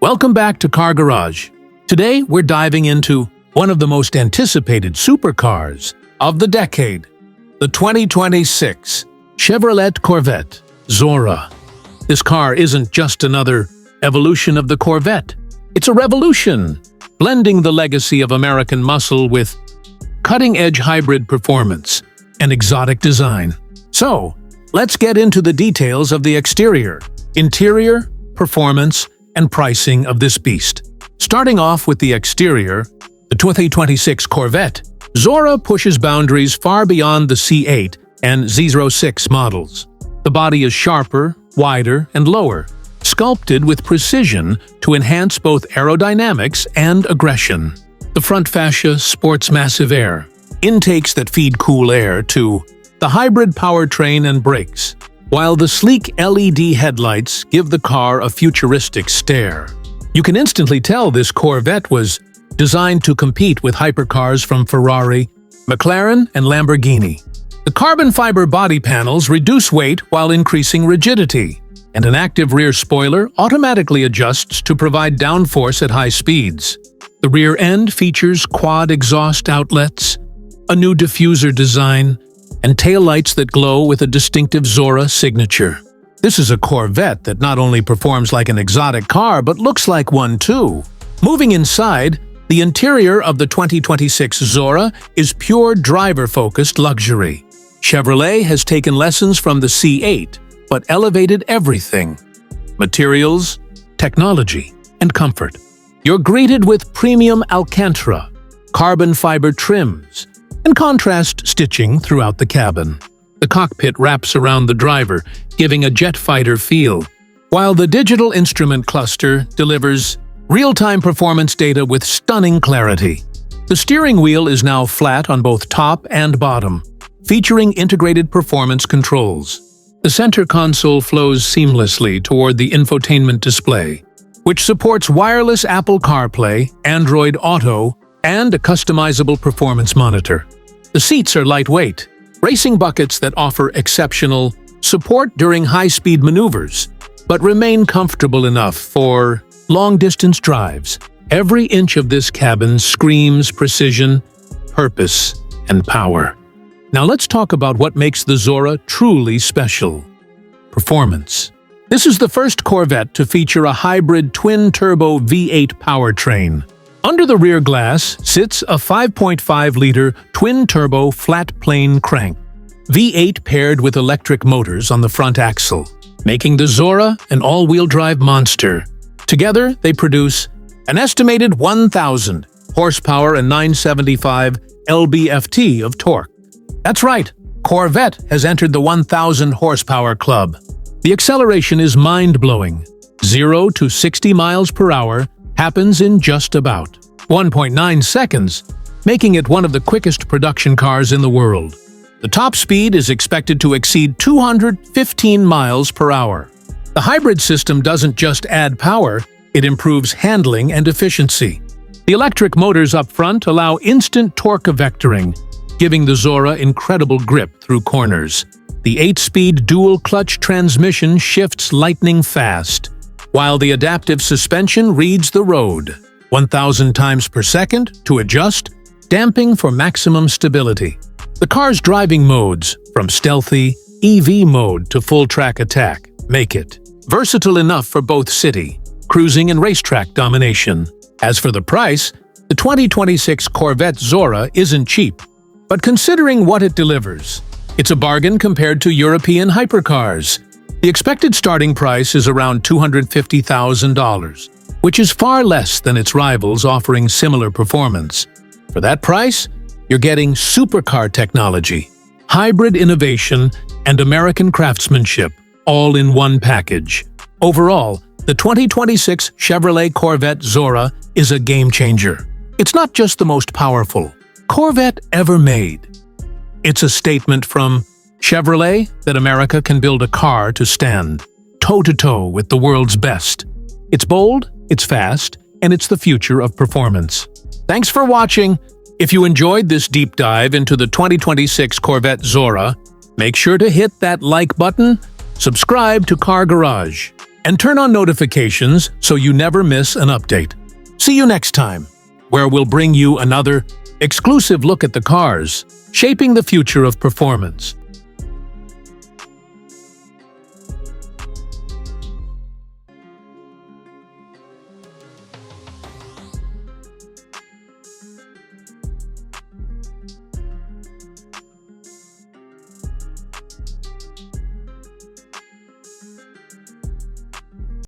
Welcome back to Car Garage. Today, we're diving into one of the most anticipated supercars of the decade, the 2026 Chevrolet Corvette ZORA. This car isn't just another evolution of the Corvette. It's a revolution, blending the legacy of American muscle with cutting-edge hybrid performance and exotic design. So, let's get into the details of the exterior, interior, performance, and pricing of this beast. Starting off with the exterior, the 2026 Corvette ZORA pushes boundaries far beyond the C8 and Z06 models. The body is sharper, wider, and lower, sculpted with precision to enhance both aerodynamics and aggression. The front fascia sports massive air, intakes that feed cool air to the hybrid powertrain and brakes, while the sleek LED headlights give the car a futuristic stare. You can instantly tell this Corvette was designed to compete with hypercars from Ferrari, McLaren, and Lamborghini. The carbon fiber body panels reduce weight while increasing rigidity, and an active rear spoiler automatically adjusts to provide downforce at high speeds. The rear end features quad exhaust outlets, a new diffuser design, and taillights that glow with a distinctive ZORA signature. This is a Corvette that not only performs like an exotic car, but looks like one too. Moving inside, the interior of the 2026 ZORA is pure driver-focused luxury. Chevrolet has taken lessons from the C8, but elevated everything: materials, technology, and comfort. You're greeted with premium Alcantara, carbon fiber trims, and contrast stitching throughout the cabin. The cockpit wraps around the driver, giving a jet fighter feel, while the digital instrument cluster delivers real-time performance data with stunning clarity. The steering wheel is now flat on both top and bottom, featuring integrated performance controls. The center console flows seamlessly toward the infotainment display, which supports wireless Apple CarPlay, Android Auto, and a customizable performance monitor. The seats are lightweight, racing buckets that offer exceptional support during high-speed maneuvers, but remain comfortable enough for long-distance drives. Every inch of this cabin screams precision, purpose, and power. Now let's talk about what makes the ZORA truly special: performance. This is the first Corvette to feature a hybrid twin-turbo V8 powertrain. Under the rear glass sits a 5.5-liter twin-turbo flat-plane crank, V8 paired with electric motors on the front axle, making the ZORA an all-wheel drive monster. Together, they produce an estimated 1,000 horsepower and 975 lb-ft of torque. That's right, Corvette has entered the 1,000 horsepower club. The acceleration is mind-blowing. 0 to 60 miles per hour happens in just about 1.9 seconds, making it one of the quickest production cars in the world. The top speed is expected to exceed 215 miles per hour. The hybrid system doesn't just add power, it improves handling and efficiency. The electric motors up front allow instant torque vectoring, giving the ZORA incredible grip through corners. The 8-speed dual-clutch transmission shifts lightning fast, while the adaptive suspension reads the road 1,000 times per second to adjust, damping for maximum stability. The car's driving modes, from stealthy EV mode to full-track attack, make it versatile enough for both city, cruising, and racetrack domination. As for the price, the 2026 Corvette ZORA isn't cheap, but considering what it delivers, it's a bargain compared to European hypercars. The expected starting price is around $250,000, which is far less than its rivals offering similar performance. For that price, you're getting supercar technology, hybrid innovation, and American craftsmanship, all in one package. Overall, the 2026 Chevrolet Corvette ZORA is a game-changer. It's not just the most powerful Corvette ever made. It's a statement from Chevrolet that America can build a car to stand toe-to-toe with the world's best. It's bold, it's fast, and it's the future of performance. Thanks for watching. If you enjoyed this deep dive into the 2026 Corvette ZORA, make sure to hit that like button subscribe to Car Garage, and turn on notifications so you never miss an update. See you next time, where we'll bring you another exclusive look at the cars shaping the future of performance.